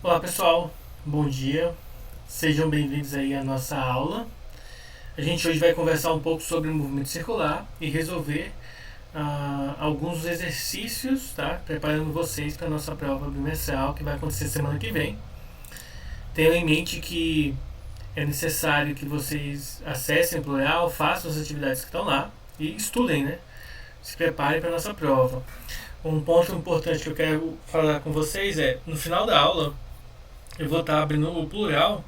Olá pessoal, bom dia, sejam bem-vindos aí à nossa aula. A gente hoje vai conversar um pouco sobre o movimento circular e resolver alguns exercícios, tá? Preparando vocês para a nossa prova bimestral que vai acontecer semana que vem. Tenham em mente que é necessário que vocês acessem o plural, façam as atividades que estão lá e estudem, né? Se preparem para a nossa prova. Um ponto importante que eu quero falar com vocês é, no final da aula, eu vou estar abrindo o plural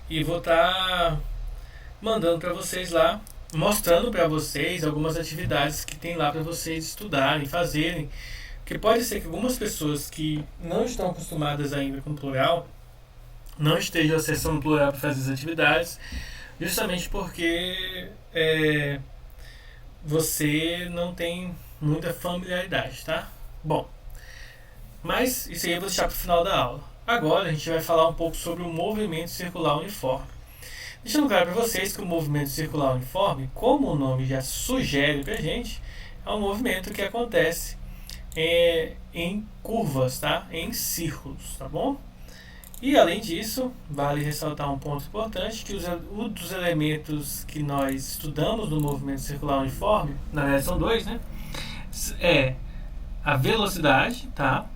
e vou estar mandando para vocês lá, mostrando para vocês algumas atividades que tem lá para vocês estudarem, fazerem. Porque pode ser que algumas pessoas que não estão acostumadas ainda com o plural não estejam acessando o plural para fazer as atividades, justamente porque você não tem muita familiaridade, tá? Bom, mas isso aí eu vou deixar para o final da aula. Agora a gente vai falar um pouco sobre o movimento circular uniforme. Deixando claro para vocês que o movimento circular uniforme, como o nome já sugere para a gente, é um movimento que acontece em curvas, tá? Em círculos, tá bom? E além disso, vale ressaltar um ponto importante, que um dos elementos que nós estudamos no movimento circular uniforme, na verdade são dois, né? É a velocidade, tá?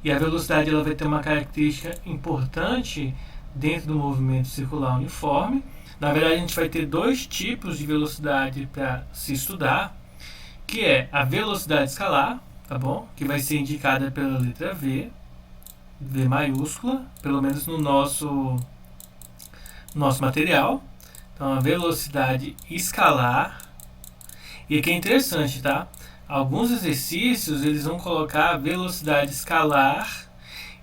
E a velocidade ela vai ter uma característica importante dentro do movimento circular uniforme. Na verdade, a gente vai ter dois tipos de velocidade para se estudar, que é a velocidade escalar, tá bom? Que vai ser indicada pela letra V, V maiúscula, pelo menos no nosso material. Então, a velocidade escalar. E aqui é interessante, tá? Alguns exercícios eles vão colocar a velocidade escalar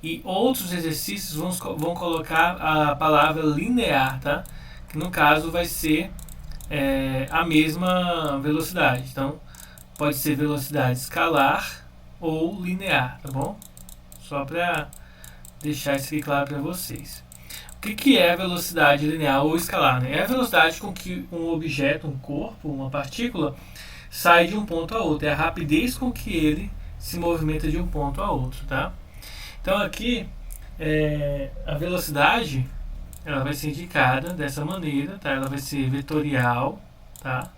e outros exercícios vão colocar a palavra linear, tá? Que no caso vai ser a mesma velocidade. Então, pode ser velocidade escalar ou linear, tá bom? Só para deixar isso aqui claro para vocês. O que é a velocidade linear ou escalar? Né? É a velocidade com que um objeto, um corpo, uma partícula, sai de um ponto a outro. É a rapidez com que ele se movimenta de um ponto a outro, tá? Então aqui a velocidade ela vai ser indicada dessa maneira, tá? Ela vai ser vetorial, tá?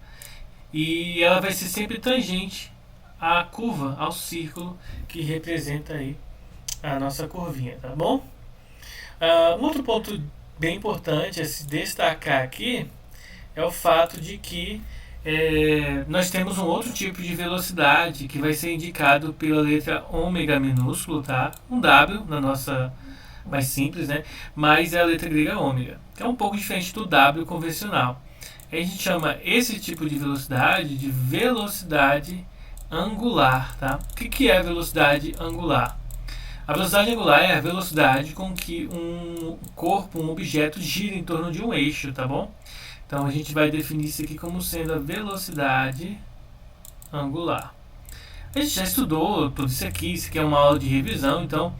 E ela vai ser sempre tangente à curva, ao círculo que representa aí a nossa curvinha, tá bom? Um outro ponto bem importante a se destacar aqui é o fato de que nós temos um outro tipo de velocidade que vai ser indicado pela letra ômega minúsculo, tá? Um W na nossa mais simples, né? Mas é a letra grega ômega, que é um pouco diferente do W convencional. A gente chama esse tipo de velocidade angular, tá? O que é velocidade angular? A velocidade angular é a velocidade com que um corpo, um objeto gira em torno de um eixo, tá bom? Então a gente vai definir isso aqui como sendo a velocidade angular. A gente já estudou tudo isso aqui é uma aula de revisão, então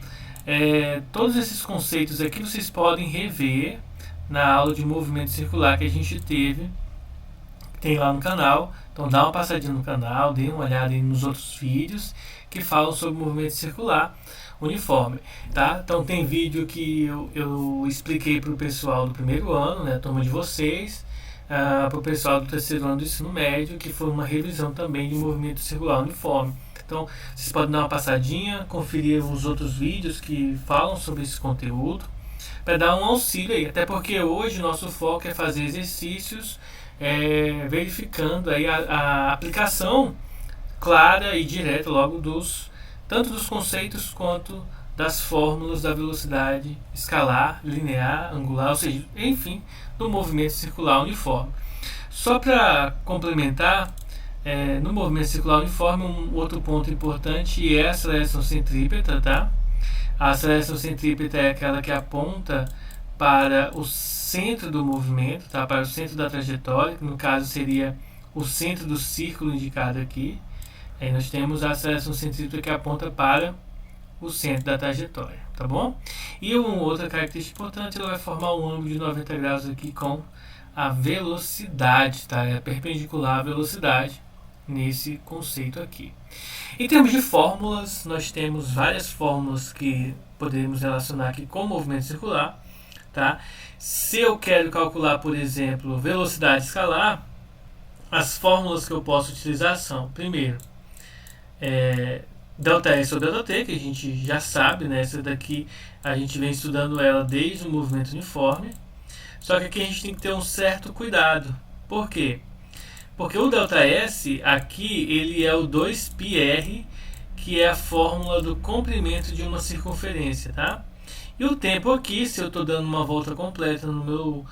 todos esses conceitos aqui vocês podem rever na aula de movimento circular que a gente teve, tem lá no canal. Então dá uma passadinha no canal, dê uma olhada aí nos outros vídeos que falam sobre movimento circular uniforme, tá? Então tem vídeo que eu expliquei para o pessoal do primeiro ano, né, a turma de vocês, para o pessoal do terceiro ano do ensino médio, que foi uma revisão também de movimento circular uniforme. Então vocês podem dar uma passadinha, conferir os outros vídeos que falam sobre esse conteúdo, para dar um auxílio aí, até porque hoje o nosso foco é fazer exercícios verificando aí a aplicação clara e direta logo tanto dos conceitos quanto das fórmulas da velocidade escalar, linear, angular, ou seja, enfim, do movimento circular uniforme. Só para complementar, no movimento circular uniforme, um outro ponto importante é a aceleração centrípeta, tá? A aceleração centrípeta é aquela que aponta para o centro do movimento, tá? Para o centro da trajetória, que no caso seria o centro do círculo indicado aqui. Aí nós temos a aceleração centrípeta que aponta para o centro da trajetória, tá bom? E uma outra característica importante, ela vai formar um ângulo de 90 graus aqui com a velocidade, tá? É perpendicular à velocidade nesse conceito aqui. Em termos de fórmulas, nós temos várias fórmulas que Podemos relacionar aqui com movimento circular, tá? Se eu quero calcular, por exemplo, velocidade escalar, as fórmulas que eu posso utilizar são, primeiro, ΔS ou ΔT, que a gente já sabe, né? Essa daqui a gente vem estudando ela desde o movimento uniforme. Só que aqui a gente tem que ter um certo cuidado. Por quê? Porque o ΔS aqui ele é o 2πr, que é a fórmula do comprimento de uma circunferência, tá? E o tempo aqui, se eu estou dando uma volta completa no meu,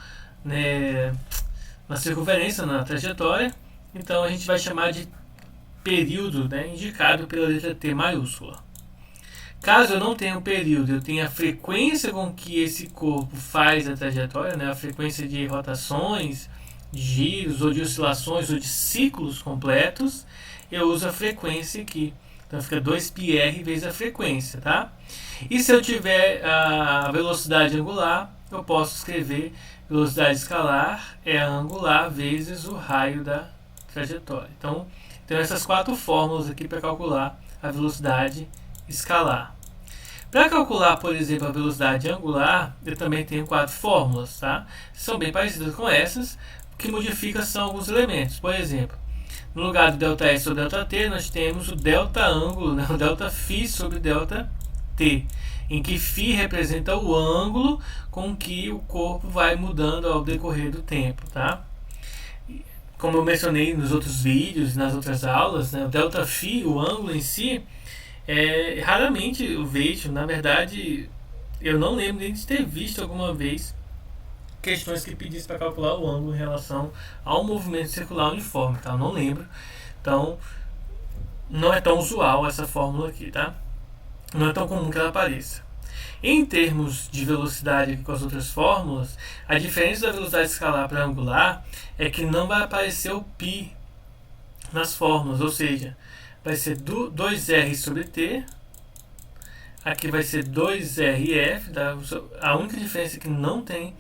na circunferência, na trajetória, então a gente vai chamar de período, né, indicado pela letra T maiúscula. Caso eu não tenha um período, eu tenha a frequência com que esse corpo faz a trajetória, né, a frequência de rotações, de giros, ou de oscilações, ou de ciclos completos, eu uso a frequência aqui. Então fica 2πr vezes a frequência, tá? E se eu tiver a velocidade angular, eu posso escrever velocidade escalar é a angular vezes o raio da trajetória. Então, tem essas 4 fórmulas aqui para calcular a velocidade escalar. Para calcular, por exemplo, a velocidade angular, eu também tenho 4 fórmulas, tá? São bem parecidas com essas, o que modifica são alguns elementos. Por exemplo, no lugar do ΔS ou ΔT, nós temos o delta ângulo, né? O delta φ sobre delta t, em que φ representa o ângulo com que o corpo vai mudando ao decorrer do tempo, tá? Como eu mencionei nos outros vídeos, nas outras aulas, né? O delta φ, o ângulo em si, raramente eu vejo, na verdade, eu não lembro nem de ter visto alguma vez questões que pedissem para calcular o ângulo em relação ao movimento circular uniforme, tá? Eu não lembro. Então, não é tão usual essa fórmula aqui, tá? Não é tão comum que ela apareça. Em termos de velocidade aqui com as outras fórmulas, a diferença da velocidade escalar para angular é que não vai aparecer o π nas fórmulas, ou seja, vai ser 2r sobre t, aqui vai ser 2rf, tá? A única diferença é que não tem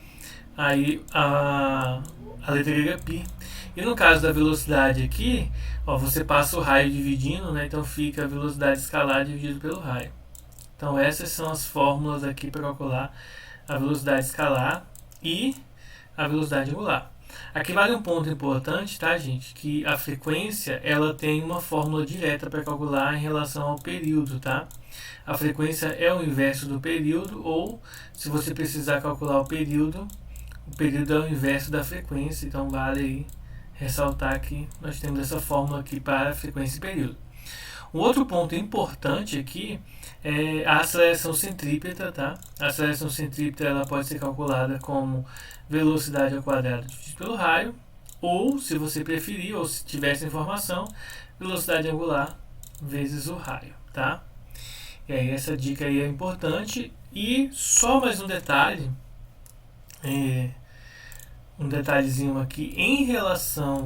aí a letra grega π. E no caso da velocidade aqui, ó, você passa o raio dividindo, né? Então fica a velocidade escalar dividido pelo raio. Então essas são as fórmulas aqui para calcular a velocidade escalar e a velocidade angular. Aqui vale um ponto importante, tá, gente? Que a frequência ela tem uma fórmula direta para calcular em relação ao período, tá? A frequência é o inverso do período, ou se você precisar calcular o período é o inverso da frequência. Então vale aí ressaltar que nós temos essa fórmula aqui para frequência e período. Um outro ponto importante aqui é a aceleração centrípeta, tá? A aceleração centrípeta ela pode ser calculada como velocidade ao quadrado dividido pelo raio, ou, se você preferir, ou se tiver essa informação, velocidade angular vezes o raio, tá? E aí essa dica aí é importante. E só mais um detalhe, um detalhezinho aqui em relação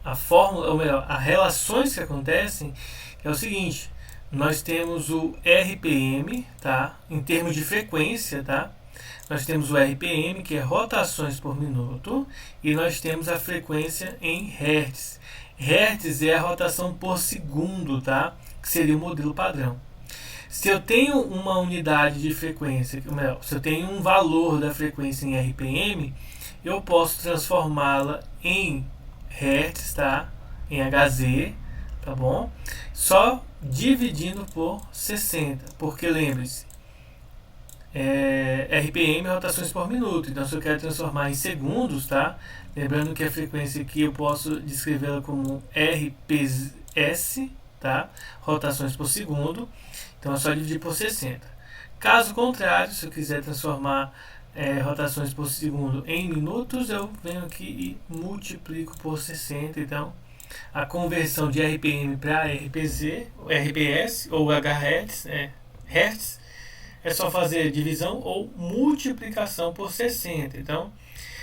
à fórmula, ou melhor, a relações que acontecem, é o seguinte: nós temos o RPM, tá? Em termos de frequência, tá? Nós temos o RPM, que é rotações por minuto, e nós temos a frequência em Hertz. Hertz é a rotação por segundo, tá? Que seria o modelo padrão. Se eu tenho uma unidade de frequência, se eu tenho um valor da frequência em RPM, eu posso transformá-la em Hertz, tá? Em Hz, tá bom? Só dividindo por 60, porque lembre-se, RPM é rotações por minuto. Então, se eu quero transformar em segundos, tá? Lembrando que a frequência aqui eu posso descrevê-la como RPS, tá? Rotações por segundo. Então, é só dividir por 60. Caso contrário, se eu quiser transformar rotações por segundo em minutos, eu venho aqui e multiplico por 60. Então, a conversão de RPM para RPS ou Hz, Hertz, é só fazer divisão ou multiplicação por 60. Então,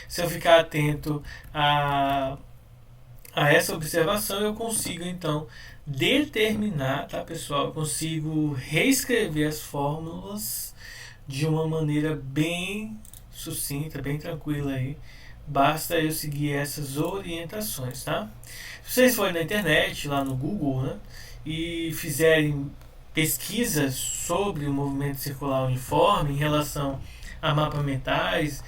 se eu ficar atento a essa observação, eu consigo, então, determinar, tá, pessoal? Eu consigo reescrever as fórmulas de uma maneira bem sucinta, bem tranquila aí. Basta eu seguir essas orientações, tá? Se vocês forem na internet, lá no Google, né, e fizerem pesquisa sobre o movimento circular uniforme em relação a mapas mentais,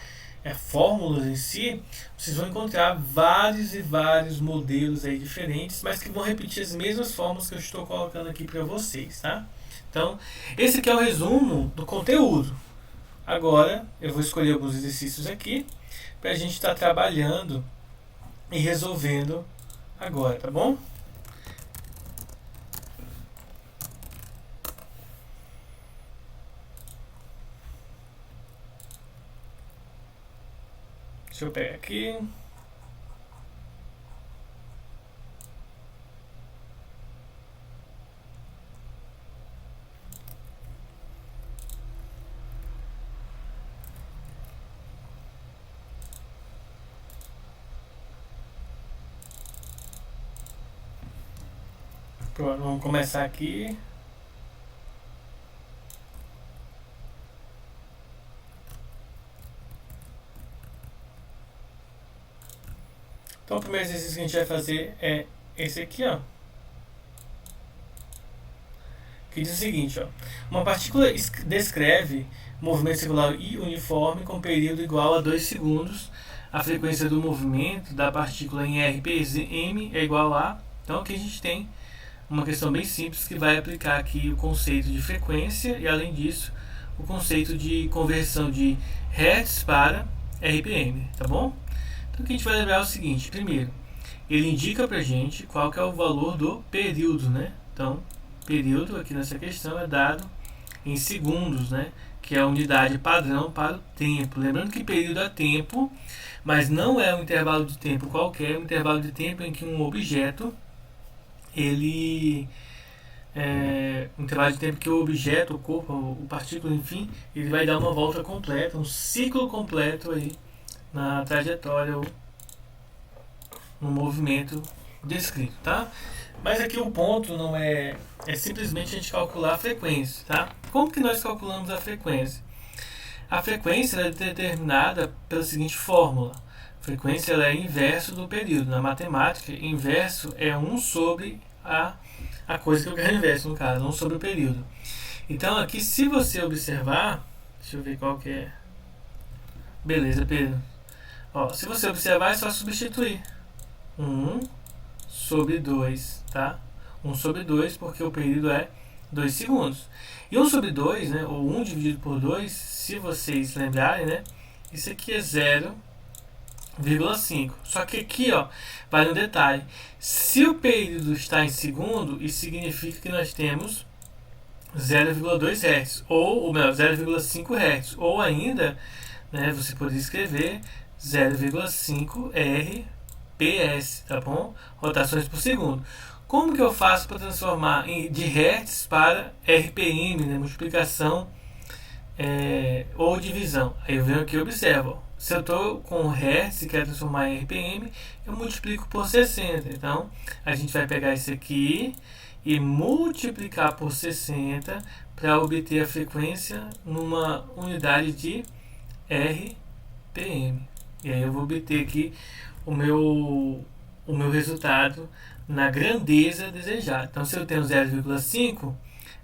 fórmulas em si, vocês vão encontrar vários e vários modelos aí diferentes, mas que vão repetir as mesmas fórmulas que eu estou colocando aqui para vocês, tá? Então, esse aqui é o resumo do conteúdo. Agora, eu vou escolher alguns exercícios aqui para a gente estar trabalhando e resolvendo agora, tá bom? Deixa eu pegar aqui. Pronto, vamos começar aqui. Então o primeiro exercício que a gente vai fazer é esse aqui, ó. Que diz o seguinte, ó. Uma partícula descreve movimento circular e uniforme com período igual a 2 segundos. A frequência do movimento da partícula em RPM é igual a... Então aqui a gente tem uma questão bem simples que vai aplicar aqui o conceito de frequência e, além disso, o conceito de conversão de Hertz para RPM, tá bom? Então o que a gente vai lembrar é o seguinte: primeiro, ele indica pra gente qual que é o valor do período, né? Então, período aqui nessa questão é dado em segundos, né? Que é a unidade padrão para o tempo. Lembrando que período é tempo, mas não é um intervalo de tempo qualquer, é um intervalo de tempo em que um objeto, um intervalo de tempo que o objeto, o corpo, o partícula, enfim, ele vai dar uma volta completa, um ciclo completo aí na trajetória ou no movimento descrito, tá? Mas aqui o ponto não é simplesmente a gente calcular a frequência, tá? Como que nós calculamos a frequência? A frequência é determinada pela seguinte fórmula. A frequência ela é inverso do período. Na matemática, inverso é 1 sobre a coisa que eu quero inverso, no caso, 1 sobre o período. Então aqui, se você observar, deixa eu ver qual que é. Beleza, Pedro. Ó, se você observar, é só substituir 1 sobre 2, tá? 1 sobre 2, porque o período é 2 segundos. E 1 sobre 2, né, ou 1 dividido por 2, se vocês lembrarem, né, isso aqui é 0,5. Só que aqui, ó, vale um detalhe. Se o período está em segundo, isso significa que nós temos 0,2 Hz, ou melhor, 0,5 Hz. Ou ainda, né, você pode escrever 0,5 RPS, tá bom? Rotações por segundo. Como que eu faço para transformar de Hertz para RPM, né? Multiplicação ou divisão? Aí eu venho aqui e observo. Ó. Se eu estou com Hertz e quero transformar em RPM, eu multiplico por 60. Então, a gente vai pegar isso aqui e multiplicar por 60 para obter a frequência numa unidade de RPM. E aí eu vou obter aqui o meu resultado na grandeza desejada. Então, se eu tenho 0,5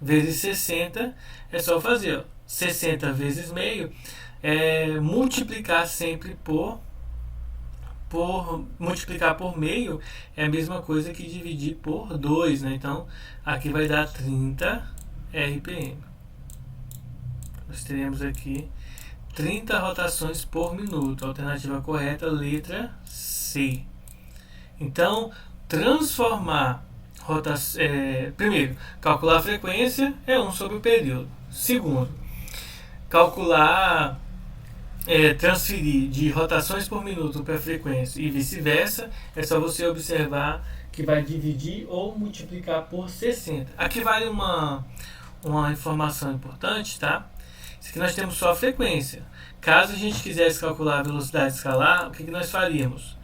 vezes 60, é só fazer, ó, 60 vezes meio, multiplicar sempre por multiplicar por meio é a mesma coisa que dividir por 2, né? Então, aqui vai dar 30 RPM. Nós teremos aqui 30 rotações por minuto. Alternativa correta, letra C. Então, transformar primeiro, calcular a frequência é 1 sobre o período. Segundo, calcular, transferir de rotações por minuto para frequência e vice-versa, é só você observar que vai dividir ou multiplicar por 60. Aqui vale uma informação importante, tá? Isso aqui nós temos só a frequência. Caso a gente quisesse calcular a velocidade escalar, o que nós faríamos?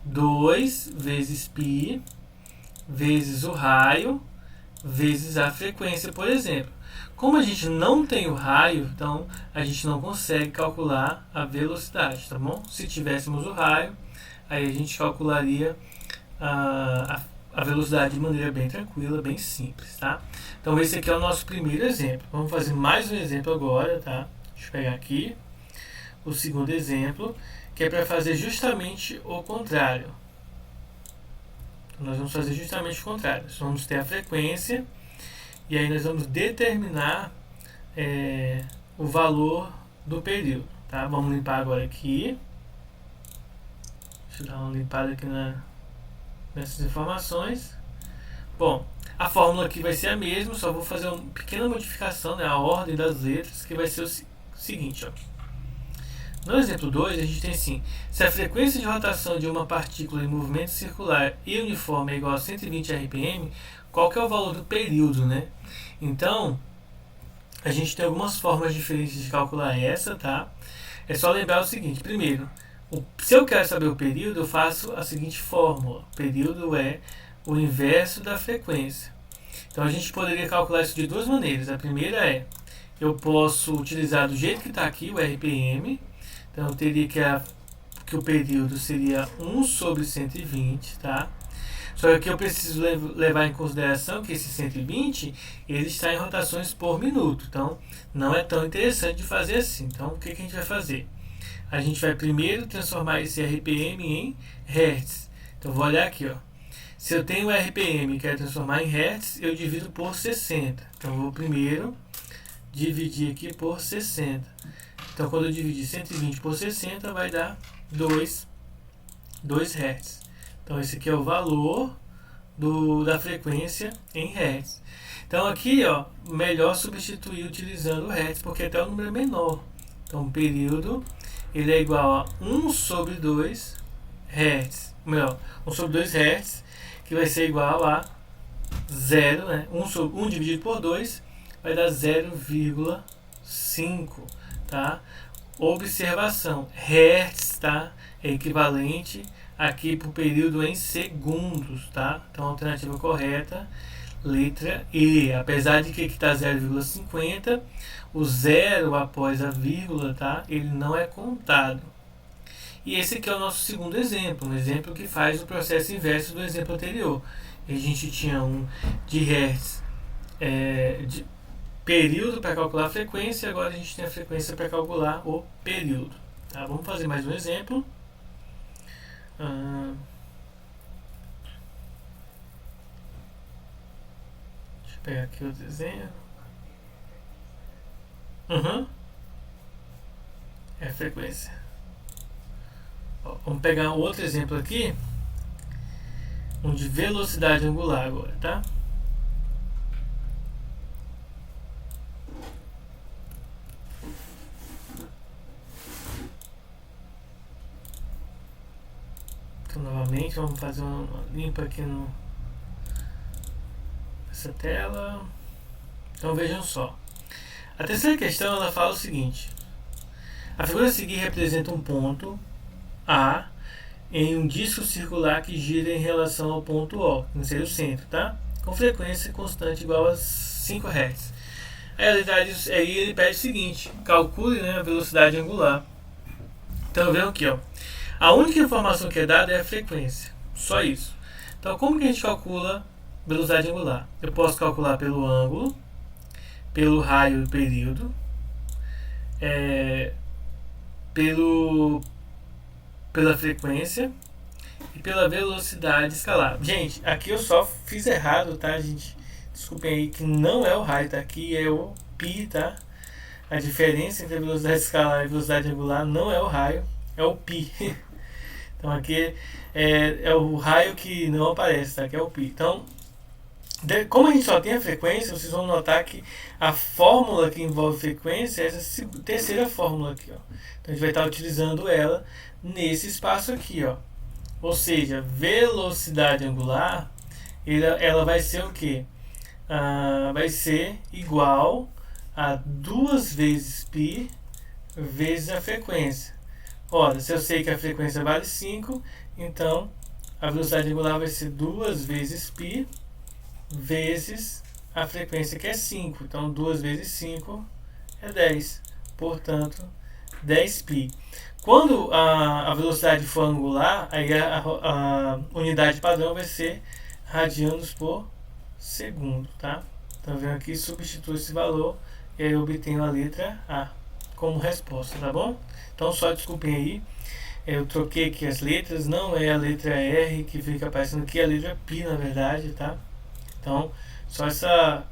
2 vezes π vezes o raio vezes a frequência, por exemplo. Como a gente não tem o raio, então a gente não consegue calcular a velocidade, tá bom? Se tivéssemos o raio, aí a gente calcularia a velocidade de maneira bem tranquila, bem simples, tá? Então esse aqui é o nosso primeiro exemplo. Vamos fazer mais um exemplo agora, tá? Deixa eu pegar aqui o segundo exemplo, que é para fazer justamente o contrário. Então, nós vamos fazer justamente o contrário. Nós vamos ter a frequência e aí nós vamos determinar o valor do período, tá? Vamos limpar agora aqui. Deixa eu dar uma limpada aqui nessas informações. Bom, a fórmula aqui vai ser a mesma, só vou fazer uma pequena modificação, né, a ordem das letras, que vai ser o seguinte, ó. No exemplo 2, a gente tem assim: se a frequência de rotação de uma partícula em movimento circular e uniforme é igual a 120 rpm, qual que é o valor do período, né? Então, a gente tem algumas formas diferentes de calcular essa, tá? É só lembrar o seguinte: primeiro, se eu quero saber o período, eu faço a seguinte fórmula. O período é o inverso da frequência. Então, a gente poderia calcular isso de duas maneiras. A primeira é, eu posso utilizar do jeito que está aqui, o RPM. Então, eu teria que o período seria 1 sobre 120, tá? Só que aqui eu preciso levar em consideração que esse 120, ele está em rotações por minuto. Então, não é tão interessante de fazer assim. Então, o que a gente vai fazer? A gente vai primeiro transformar esse RPM em Hertz. Então, vou olhar aqui, ó. Se eu tenho RPM e quero transformar em Hertz, eu divido por 60. Então, eu vou primeiro dividir aqui por 60. Então, quando eu dividir 120 por 60, vai dar 2 Hz. Então, esse aqui é o valor da frequência em Hz. Então, aqui, ó, melhor substituir utilizando o Hz, porque até o número é menor. Então, o período ele é igual a 1 sobre 2 Hz. Melhor, 1 sobre 2 Hz, que vai ser igual a 0, né? 1 dividido por 2 vai dar 0,5. Tá? Observação: Hertz, tá? É equivalente aqui para o período em segundos, tá? Então, a alternativa correta, letra E. Apesar de que aqui está 0,50, o zero após a vírgula, tá? Ele não é contado. E esse aqui é o nosso segundo exemplo, um exemplo que faz o processo inverso do exemplo anterior. A gente tinha um de Hertz, de período para calcular a frequência, agora a gente tem a frequência para calcular o período. Tá? Vamos fazer mais um exemplo. Deixa eu pegar aqui o desenho. É a frequência. Vamos pegar outro exemplo aqui, um de velocidade angular agora, tá? Então, novamente, vamos fazer uma limpa aqui nessa tela. Então, vejam só. A terceira questão, ela fala o seguinte: a figura a seguir representa um ponto A em um disco circular que gira em relação ao ponto O, que seria o centro, tá? Com frequência constante igual a 5 Hz. Aí ele pede o seguinte: calcule, né, a velocidade angular. Então, vejam aqui, ó. A única informação que é dada é a frequência. Só isso. Então, como que a gente calcula velocidade angular? Eu posso calcular pelo ângulo, pelo raio e período, pela frequência e pela velocidade escalar. Gente, aqui eu só fiz errado, tá, gente? Desculpem aí, que não é o raio, tá? Aqui é o π, tá? A diferença entre a velocidade escalar e a velocidade angular não é o raio, é o π. Então aqui é o raio que não aparece, tá? Que é o π. Então, como a gente só tem a frequência, vocês vão notar que a fórmula que envolve frequência é essa terceira fórmula aqui, ó. Então a gente vai estar utilizando ela nesse espaço aqui, ó. Ou seja, velocidade angular, ela vai ser o quê? Vai ser igual a 2 vezes π vezes a frequência. Ora, se eu sei que a frequência vale 5, então a velocidade angular vai ser 2 vezes π vezes a frequência, que é 5. Então, 2 vezes 5 é 10. Portanto, 10π. Quando a velocidade for angular, aí a unidade padrão vai ser radianos por segundo, tá? Então, vendo aqui, substitui esse valor e aí eu obtenho a letra A como resposta, tá bom? Então, só desculpem aí, eu troquei aqui as letras, não é a letra R que fica aparecendo aqui, é a letra P, na verdade, tá? Então, só essa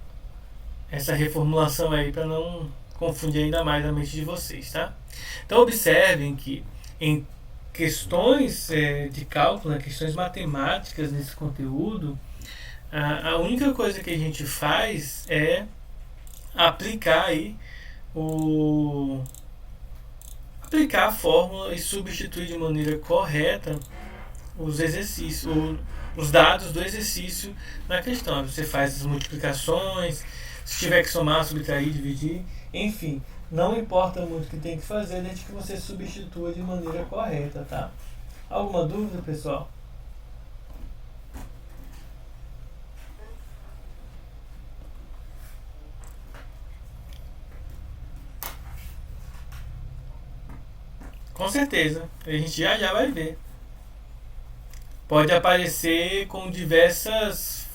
reformulação aí para não confundir ainda mais a mente de vocês, tá? Então, observem que em questões de cálculo, né, questões matemáticas nesse conteúdo, a única coisa que a gente faz é aplicar aí aplicar a fórmula e substituir de maneira correta os exercícios, os dados do exercício na questão. Você faz as multiplicações, se tiver que somar, subtrair, dividir, enfim, não importa muito o que tem que fazer, desde que você substitua de maneira correta, tá? Alguma dúvida, pessoal? Com certeza, a gente já vai ver. Pode aparecer com diversas.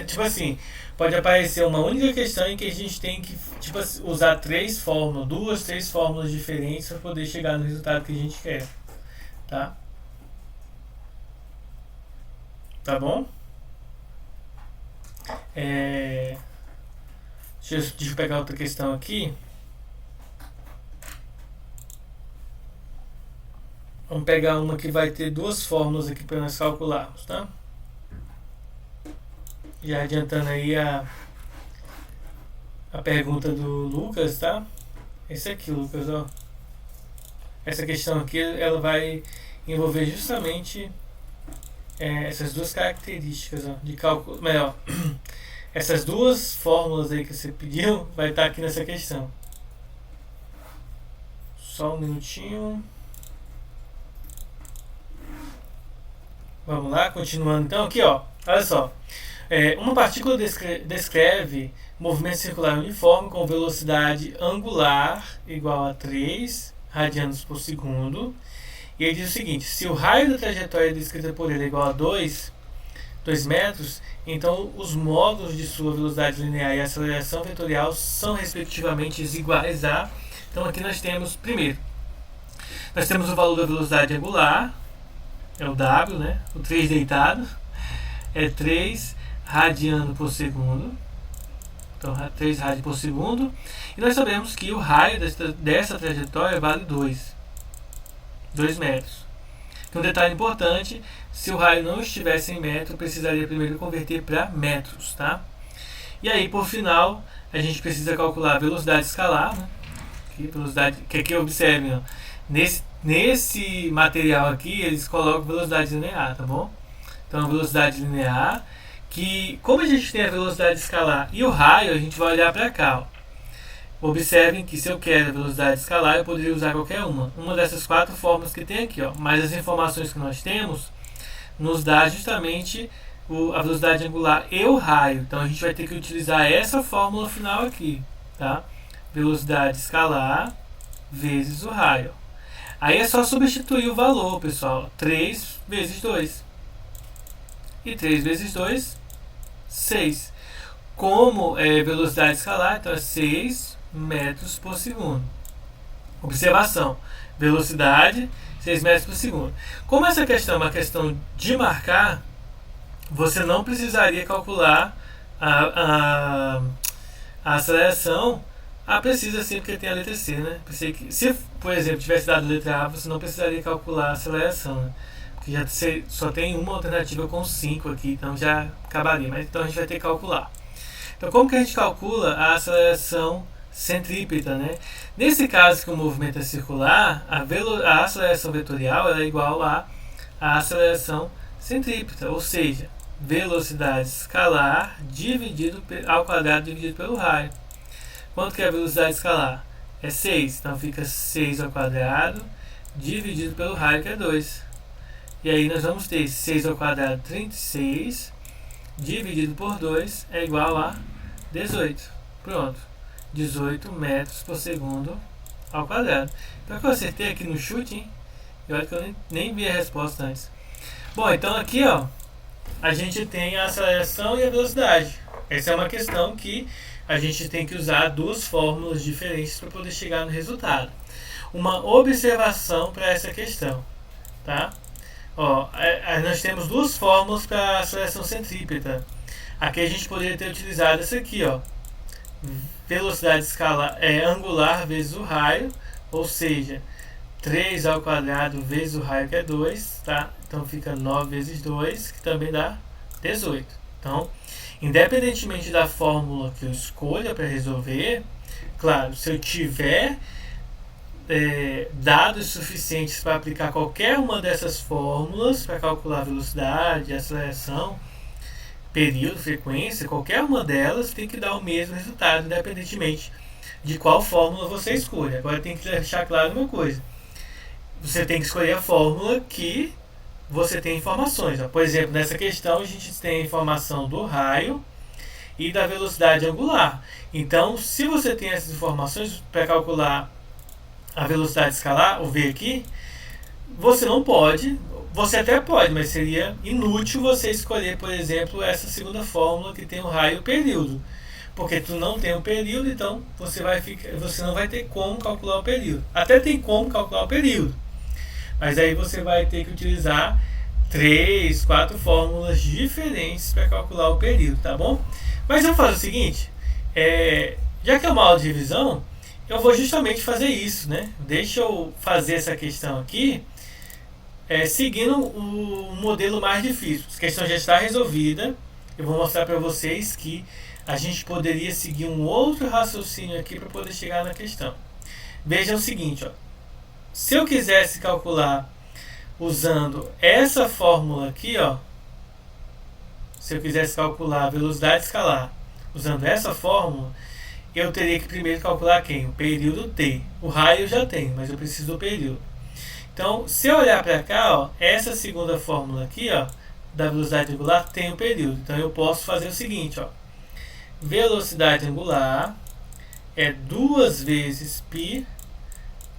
Tipo assim, pode aparecer uma única questão em que a gente tem que tipo, usar três fórmulas, duas, três fórmulas diferentes para poder chegar no resultado que a gente quer. Tá? Tá bom? Deixa eu pegar outra questão aqui. Vamos pegar uma que vai ter duas fórmulas aqui para nós calcularmos, tá? Já adiantando aí a pergunta do Lucas, tá? Esse aqui, Lucas, ó. Essa questão aqui, ela vai envolver justamente essas duas características, ó, de cálculo. Melhor, essas duas fórmulas aí que você pediu, vai estar aqui nessa questão. Só um minutinho. Vamos lá, continuando então. Aqui, ó, olha só. Uma partícula descreve movimento circular uniforme com velocidade angular igual a 3 radianos por segundo. E ele diz o seguinte: se o raio da trajetória descrita por ele é igual a 2 metros, então os módulos de sua velocidade linear e aceleração vetorial são respectivamente iguais a... Então aqui nós temos, primeiro, nós temos o valor da velocidade angular, é o W, né? O 3 deitado, é 3 radiano por segundo. Então, 3 radianos por segundo. E nós sabemos que o raio dessa trajetória vale 2 metros. Um detalhe importante: se o raio não estivesse em metro, precisaria primeiro converter para metros, tá? E aí, por final, a gente precisa calcular a velocidade escalar, né? Que aqui observem, ó, nesse material aqui, eles colocam velocidade linear, tá bom? Então, a velocidade linear, que como a gente tem a velocidade escalar e o raio, a gente vai olhar para cá, ó. Observem que se eu quero a velocidade escalar, eu poderia usar qualquer uma dessas quatro fórmulas que tem aqui, ó. Mas as informações que nós temos nos dá justamente a velocidade angular e o raio. Então a gente vai ter que utilizar essa fórmula final aqui, tá? Velocidade escalar vezes o raio. Aí é só substituir o valor, pessoal. 3 vezes 2. E 3 vezes 2, 6. Como velocidade escalar, então é 6 metros por segundo. Observação: velocidade 6 metros por segundo. Como essa questão é uma questão de marcar, você não precisaria calcular a aceleração. Precisa sim, porque tem a letra C, né? Se, por exemplo, tivesse dado a letra A, você não precisaria calcular a aceleração, né? Porque já só tem uma alternativa com 5 aqui, então já acabaria. Mas então a gente vai ter que calcular. Então, como que a gente calcula a aceleração centrípeta, né? Nesse caso que o movimento é circular, a aceleração vetorial é igual à aceleração centrípeta, ou seja, velocidade escalar ao quadrado dividido pelo raio. Quanto que é a velocidade escalar? É 6, então fica 6 ao quadrado dividido pelo raio, que é 2. E aí nós vamos ter 6 ao quadrado, 36, dividido por 2 é igual a 18. Pronto. 18 metros por segundo ao quadrado. Então eu acertei aqui no chute, hein? Eu acho que eu nem vi a resposta antes. Bom, então aqui, ó, a gente tem a aceleração e a velocidade. Essa é uma questão que a gente tem que usar duas fórmulas diferentes para poder chegar no resultado. Uma observação para essa questão, tá? Ó, nós temos duas fórmulas para a aceleração centrípeta. Aqui a gente poderia ter utilizado essa aqui, ó, velocidade angular vezes o raio, ou seja, 3 ao quadrado vezes o raio, que é 2, tá? Então fica 9 vezes 2, que também dá 18. Então, independentemente da fórmula que eu escolha para resolver, claro, se eu tiver dados suficientes para aplicar qualquer uma dessas fórmulas para calcular velocidade, aceleração, período, frequência, qualquer uma delas tem que dar o mesmo resultado, independentemente de qual fórmula você escolha. Agora tem que deixar claro uma coisa: você tem que escolher a fórmula que você tem informações. Por exemplo, nessa questão a gente tem a informação do raio e da velocidade angular. Então, se você tem essas informações para calcular a velocidade escalar, o V aqui, você não pode, você até pode, mas seria inútil você escolher, por exemplo, essa segunda fórmula que tem o raio e o período, porque tu não tem o período, então você não vai ter como calcular o período. Até tem como calcular o período, mas aí você vai ter que utilizar 3, 4 fórmulas diferentes para calcular o período, tá bom? Mas eu faço o seguinte, já que é uma aula de revisão, eu vou justamente fazer isso, né? Deixa eu fazer essa questão aqui, seguindo o modelo mais difícil. A questão já está resolvida. Eu vou mostrar para vocês que a gente poderia seguir um outro raciocínio aqui para poder chegar na questão. Vejam o seguinte, ó. Se eu quisesse calcular usando essa fórmula aqui, ó, se eu quisesse calcular a velocidade escalar usando essa fórmula, eu teria que primeiro calcular quem? O período t. O raio eu já tenho, mas eu preciso do período. Então, se eu olhar para cá, ó, essa segunda fórmula aqui, ó, da velocidade angular tem o período. Então, eu posso fazer o seguinte, ó, velocidade angular é 2 vezes π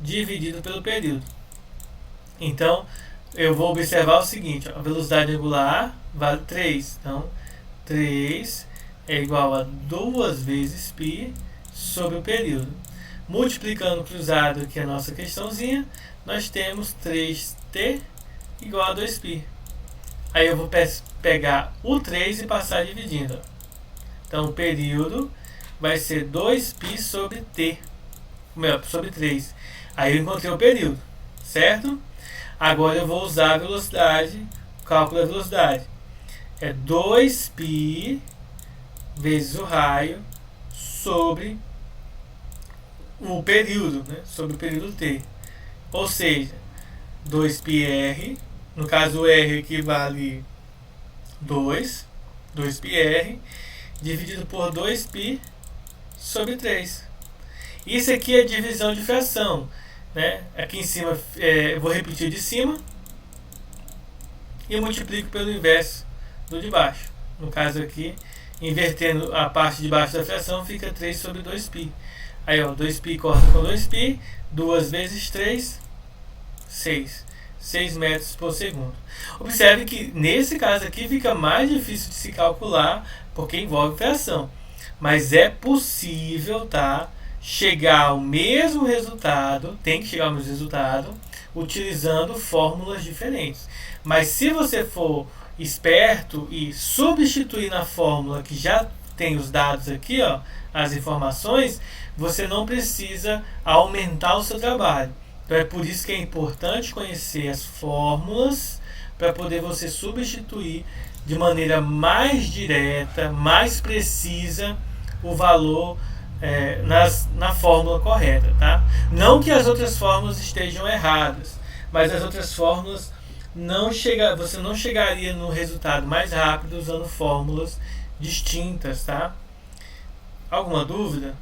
dividido pelo período. Então, eu vou observar o seguinte, ó, a velocidade angular vale 3. Então, 3 é igual a 2 vezes π sobre o período. Multiplicando cruzado aqui a nossa questãozinha, nós temos 3t igual a 2π. Aí eu vou pegar o 3 e passar dividindo. Então, o período vai ser 2π sobre t, sobre 3. Aí eu encontrei o período, certo? Agora eu vou usar a velocidade, o cálculo da velocidade. É 2π vezes o raio sobre o período, né? Sobre o período t. Ou seja, 2πr, no caso o r equivale 2πr, dividido por 2π sobre 3. Isso aqui é divisão de fração, né? Aqui em cima, eu vou repetir de cima e eu multiplico pelo inverso do de baixo. No caso aqui, invertendo a parte de baixo da fração, fica 3 sobre 2π. Aí, ó, 2π corta com 2π, 2 vezes 3, 6. 6 metros por segundo. Observe que nesse caso aqui fica mais difícil de se calcular, porque envolve fração. Mas é possível, tá, chegar ao mesmo resultado, tem que chegar ao mesmo resultado, utilizando fórmulas diferentes. Mas se você for esperto e substituir na fórmula que já tem os dados aqui, ó, as informações, você não precisa aumentar o seu trabalho. Então é por isso que é importante conhecer as fórmulas para poder você substituir de maneira mais direta, mais precisa o valor na fórmula correta, tá? Não que as outras fórmulas estejam erradas, mas as outras fórmulas você não chegaria no resultado mais rápido usando fórmulas distintas, tá? Alguma dúvida?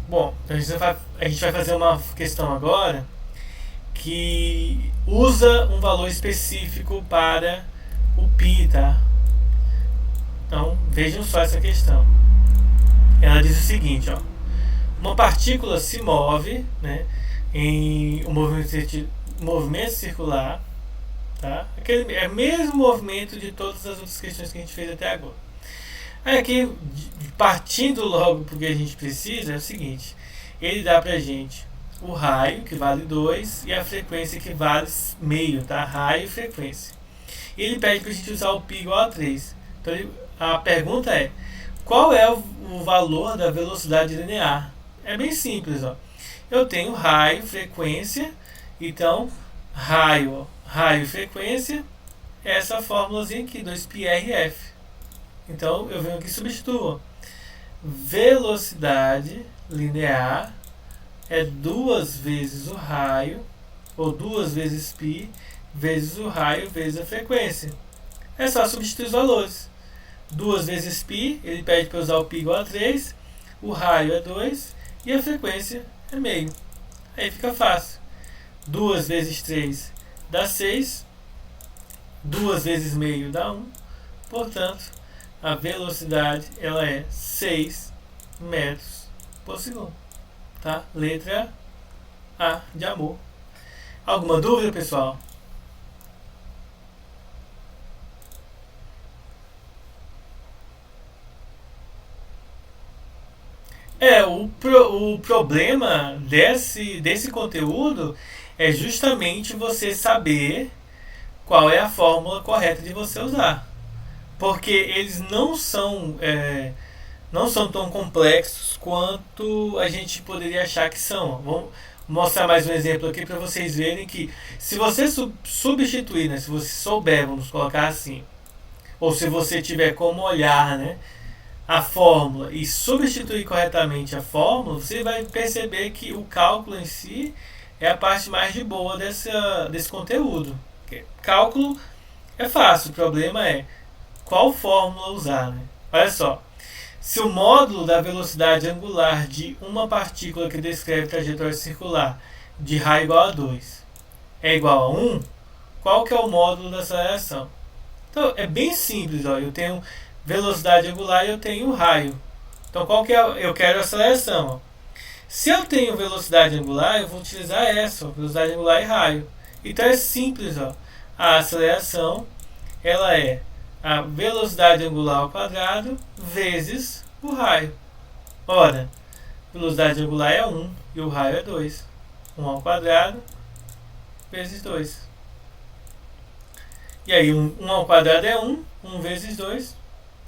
Bom, então a gente vai fazer uma questão agora que usa um valor específico para o π, tá? Então, vejam só essa questão. Ela diz o seguinte, ó, uma partícula se move, né, em um movimento circular, tá? É o mesmo movimento de todas as outras questões que a gente fez até agora. Aí aqui, partindo logo porque a gente precisa, é o seguinte: ele dá pra gente o raio, que vale 2, e a frequência, que vale meio, tá? Raio e frequência. E ele pede pra gente usar o π igual a 3. Então a pergunta é: qual é o valor da velocidade linear? É bem simples, ó. Eu tenho raio, frequência, então raio e frequência, essa fórmulazinha aqui, 2πrf. Então eu venho aqui e substituo. Velocidade linear é 2 vezes o raio, ou 2 vezes π, vezes o raio, vezes a frequência. É só substituir os valores. 2 vezes π, ele pede para usar o π igual a 3, o raio é 2 e a frequência é meio. Aí fica fácil. 2 vezes 3 dá 6, 2 vezes meio dá 1, portanto, a velocidade ela é 6 metros por segundo. Tá? Letra A de amor. Alguma dúvida, pessoal? O problema desse conteúdo é justamente você saber qual é a fórmula correta de você usar. Porque eles não são tão complexos quanto a gente poderia achar que são. Vamos mostrar mais um exemplo aqui para vocês verem que se você substituir, né, se você souber, vamos colocar assim, ou se você tiver como olhar, né, a fórmula e substituir corretamente a fórmula, você vai perceber que o cálculo em si é a parte mais de boa desse conteúdo. Cálculo é fácil, o problema é qual fórmula usar, né? Olha só, se o módulo da velocidade angular de uma partícula que descreve trajetória circular de raio igual a 2 é igual a 1, qual que é o módulo da aceleração? Então, é bem simples, ó. Eu tenho velocidade angular e eu tenho raio. Então, qual que é? Eu quero a aceleração, ó. Se eu tenho velocidade angular, eu vou utilizar essa, ó, velocidade angular e raio. Então, é simples, ó. A aceleração, ela é a velocidade angular ao quadrado vezes o raio. Ora, velocidade angular é 1 e o raio é 2. 1 ao quadrado vezes 2. E aí 1 ao quadrado é 1, 1 vezes 2,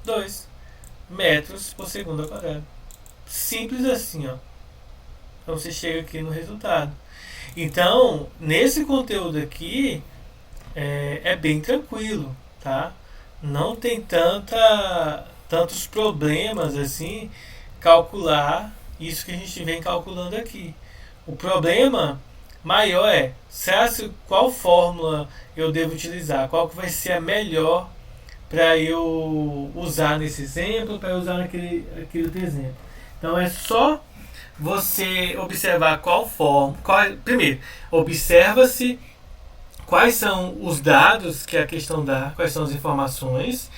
2 metros por segundo ao quadrado. Simples assim, ó. Então você chega aqui no resultado. Então, nesse conteúdo aqui, é bem tranquilo, tá? Não tem tantos problemas assim calcular isso que a gente vem calculando aqui. O problema maior é qual fórmula eu devo utilizar, qual que vai ser a melhor para eu usar nesse exemplo, para usar naquele outro exemplo. Então é só você observar qual forma. Primeiro, observa-se quais são os dados que a questão dá, quais são as informações,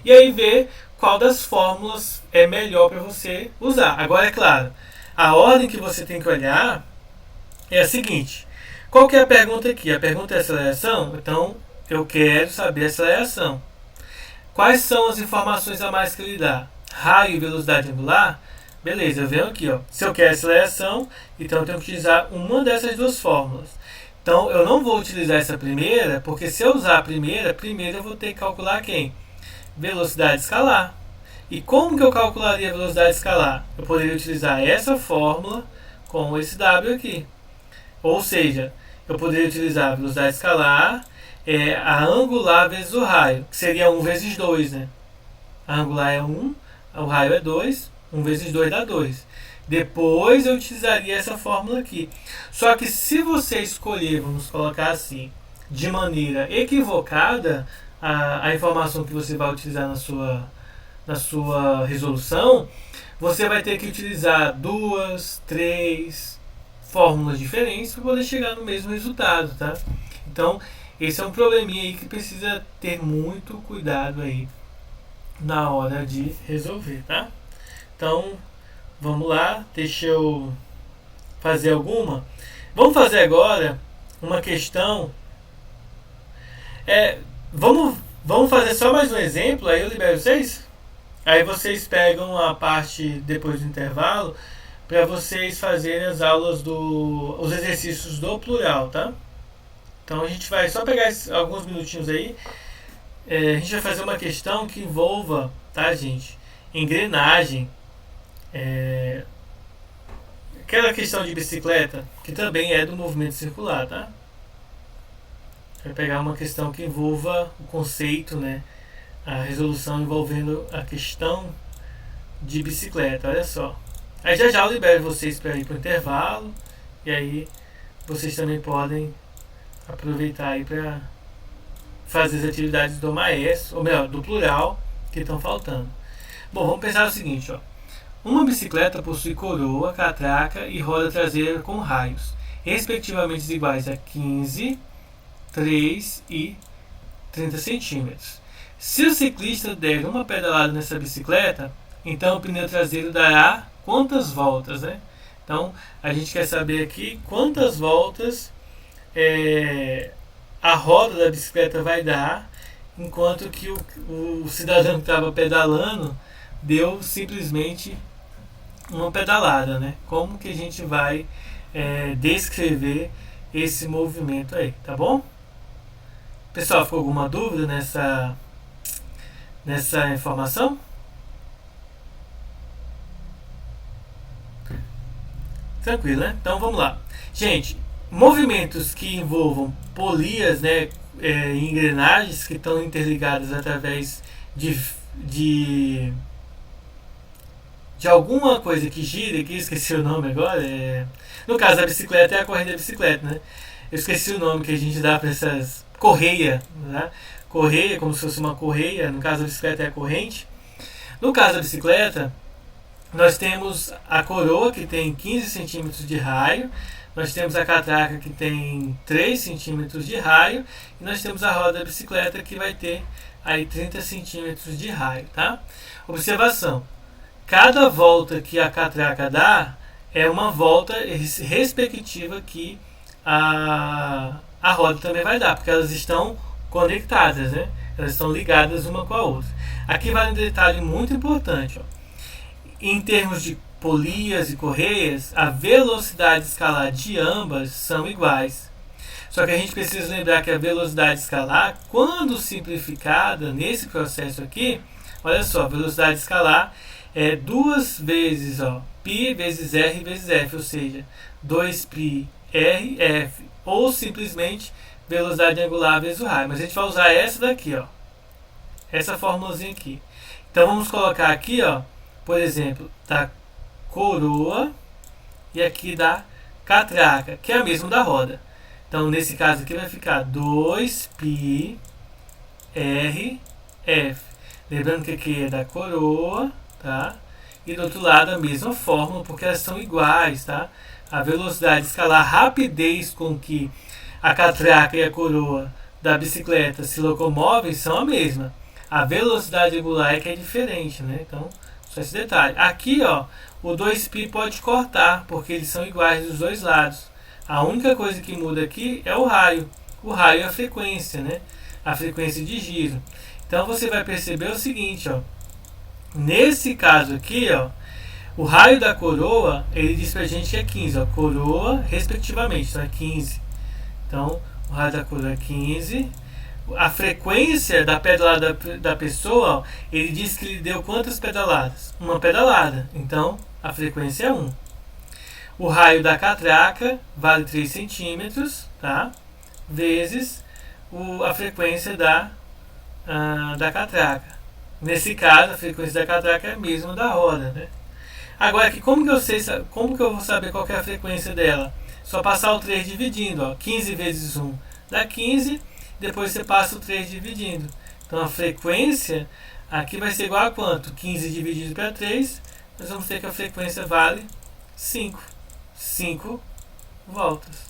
e aí ver qual das fórmulas é melhor para você usar. Agora, é claro, a ordem que você tem que olhar é a seguinte: qual que é a pergunta aqui? A pergunta é aceleração? Então, eu quero saber a aceleração. Quais são as informações a mais que ele dá? Raio e velocidade angular? Beleza, eu venho aqui, ó. Se eu quero aceleração, então eu tenho que utilizar uma dessas duas fórmulas. Então, eu não vou utilizar essa primeira, porque se eu usar a primeira eu vou ter que calcular quem? Velocidade escalar. E como que eu calcularia a velocidade escalar? Eu poderia utilizar essa fórmula com esse W aqui. Ou seja, eu poderia utilizar a velocidade escalar, a angular vezes o raio, que seria 1 vezes 2, né? A angular é 1, o raio é 2, 1 vezes 2 dá 2. Depois eu utilizaria essa fórmula aqui. Só que se você escolher, vamos colocar assim, de maneira equivocada, a informação que você vai utilizar na sua resolução, você vai ter que utilizar 2, 3 fórmulas diferentes para poder chegar no mesmo resultado, tá? Então, esse é um probleminha aí que precisa ter muito cuidado aí na hora de resolver, tá? Então, vamos lá, deixa eu fazer alguma. Vamos fazer agora uma questão. Vamos fazer só mais um exemplo, aí eu libero vocês. Aí vocês pegam a parte depois do intervalo para vocês fazerem as aulas os exercícios do plural, tá? Então a gente vai só pegar alguns minutinhos aí. A gente vai fazer uma questão que envolva, tá, gente? Engrenagem. Aquela questão de bicicleta, que também é do movimento circular, tá? Vai pegar uma questão que envolva o conceito, né? A resolução envolvendo a questão de bicicleta, olha só. Aí já eu libero vocês para ir para o intervalo, e aí vocês também podem aproveitar aí para fazer as atividades do maestro, ou melhor, do plural, que estão faltando. Bom, vamos pensar o seguinte, ó. Uma bicicleta possui coroa, catraca e roda traseira com raios, respectivamente iguais a 15, 3 e 30 centímetros. Se o ciclista der uma pedalada nessa bicicleta, então o pneu traseiro dará quantas voltas, né? Então, a gente quer saber aqui quantas voltas a roda da bicicleta vai dar, enquanto que o cidadão que estava pedalando deu simplesmente uma pedalada, né? Como que a gente vai descrever esse movimento aí, tá bom? Pessoal, ficou alguma dúvida nessa informação? Tranquilo, né? Então vamos lá. Gente, movimentos que envolvam polias, né, engrenagens que estão interligadas através de alguma coisa que gira, que eu esqueci o nome agora. No caso, a bicicleta é a corrente da bicicleta, né? Eu esqueci o nome que a gente dá para essas correia, né? Correia, como se fosse uma correia. No caso, a bicicleta é a corrente. No caso da bicicleta, nós temos a coroa, que tem 15 centímetros de raio. Nós temos a catraca, que tem 3 centímetros de raio. E nós temos a roda da bicicleta, que vai ter aí 30 centímetros de raio, tá? Observação. Cada volta que a catraca dá é uma volta respectiva que a roda também vai dar, porque elas estão conectadas, né? Elas estão ligadas uma com a outra. Aqui vale um detalhe muito importante, ó. Em termos de polias e correias, a velocidade escalar de ambas são iguais. Só que a gente precisa lembrar que a velocidade escalar, quando simplificada nesse processo aqui, olha só, a velocidade escalar é 2 vezes π vezes r vezes f, ou seja, 2π r f, ou simplesmente velocidade angular vezes o raio. Mas a gente vai usar essa daqui, ó, essa formulazinha aqui. Então vamos colocar aqui, ó, por exemplo, da coroa e aqui da catraca, que é a mesma da roda. Então nesse caso aqui vai ficar 2π r f. Lembrando que aqui é da coroa, tá? E do outro lado a mesma fórmula, porque elas são iguais, tá? A velocidade escalar, a rapidez com que a catraca e a coroa da bicicleta se locomovem são a mesma. A velocidade angular é que é diferente, né? Então, só esse detalhe. Aqui, ó, o 2π pode cortar, porque eles são iguais dos dois lados. A única coisa que muda aqui é o raio. O raio é a frequência, né? A frequência de giro. Então você vai perceber o seguinte, ó. Nesse caso aqui, ó, o raio da coroa, ele diz pra gente que é 15, ó, coroa respectivamente, então é 15. Então, o raio da coroa é 15. A frequência da pedalada da pessoa, ó, ele diz que ele deu quantas pedaladas? Uma pedalada. Então, a frequência é 1. O raio da catraca vale 3 centímetros, tá? Vezes a frequência da catraca. Nesse caso, a frequência da catraca é a mesma da roda, né? Agora aqui, como que eu vou saber qual que é a frequência dela? Só passar o 3 dividindo, ó. 15 vezes 1 dá 15, depois você passa o 3 dividindo. Então a frequência aqui vai ser igual a quanto? 15 dividido para 3, nós vamos ter que a frequência vale 5. 5 voltas.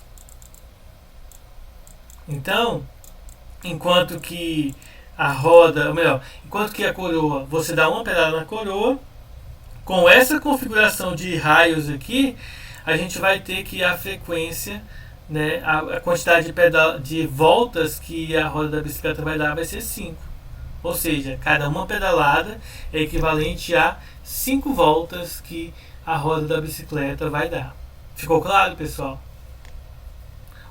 Então, enquanto que a roda, ou melhor, enquanto que a coroa, você dá uma pedalada na coroa, com essa configuração de raios aqui, a gente vai ter que a frequência, né, a quantidade de voltas que a roda da bicicleta vai dar vai ser 5. Ou seja, cada uma pedalada é equivalente a 5 voltas que a roda da bicicleta vai dar. Ficou claro, pessoal?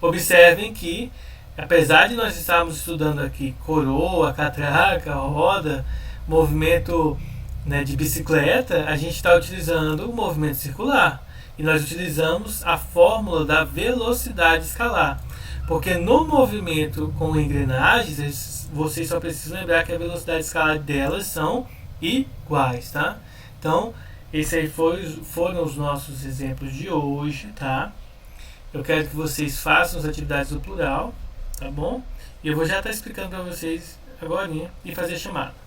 Observem que, apesar de nós estarmos estudando aqui coroa, catraca, roda, movimento, né, de bicicleta, a gente está utilizando o movimento circular. E nós utilizamos a fórmula da velocidade escalar. Porque no movimento com engrenagens, vocês só precisam lembrar que a velocidade escalar delas são iguais, tá? Então, esses aí foram os nossos exemplos de hoje, tá? Eu quero que vocês façam as atividades do plural, tá bom? E eu vou já estar explicando para vocês agora e fazer a chamada.